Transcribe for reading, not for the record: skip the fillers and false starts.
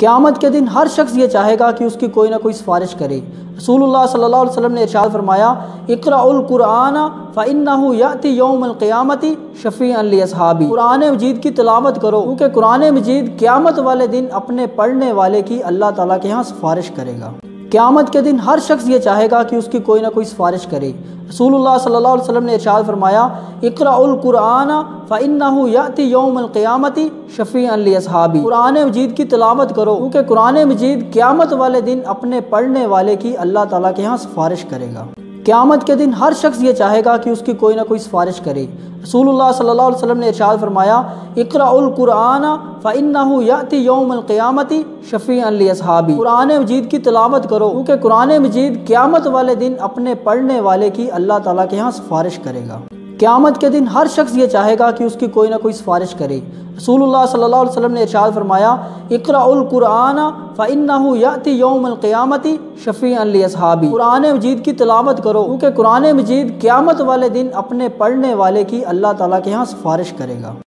قیامت کے دن ہر شخص یہ چاہے گا کہ اس کی کوئی نہ کوئی سفارش کرے۔ رسول اللہ صلی اللہ علیہ وسلم نے ارشاد فرمایا، اقرأوا القرآن فإنہ یأتی یوم القیامۃ شفیعا لأصحابہ۔ قرآن مجید کی تلاوت کرو کیونکہ قرآن مجید قیامت والے دن اپنے پڑھنے والے کی اللہ تعالیٰ کے ہاں سفارش کرے گا۔ قیامت کے دن ہر شخص یہ چاہے گا کہ اس کی کوئی نہ کوئی سفارش کرے۔ رسول اللہ صلی اللہ علیہ وسلم نے ارشاد فرمایا، اقرأوا القرآن فإنہ یأتی یوم القیامۃ شفیعا لأصحابہ۔ قرآن مجید کی تلاوت کرو کیونکہ قرآن مجید قیامت والے دن اپنے پڑھنے والے کی اللہ تعالیٰ کے ہاں سفارش کرے گا۔ قیامت کے دن ہر شخص یہ چاہے گا کہ اس کی کوئی نہ کوئی سفارش کرے۔ رسول اللہ صلی اللہ علیہ وسلم نے ارشاد فرمایا، اقرأوا القرآن فإنہ یأتی یوم القیامۃ شفیعا لأصحابہ۔ قرآن مجید کی تلاوت کرو کیونکہ قرآن مجید قیامت والے دن اپنے پڑھنے والے کی اللہ تعالیٰ کے ہاں سفارش کرے گا۔ قیامت کے دن ہر شخص یہ چاہے گا کہ اس کی کوئی نہ کوئی سفارش کرے۔ رسول اللہ صلی اللہ علیہ وسلم نے ارشاد فرمایا، اقرأوا القرآن فإنہ یأتی یوم القیامۃ شفیعا لأصحابہ۔ قرآن مجید کی تلاوت کرو کیونکہ قرآن مجید قیامت والے دن اپنے پڑھنے والے کی اللہ تعالیٰ کے ہاں سفارش کرے گا۔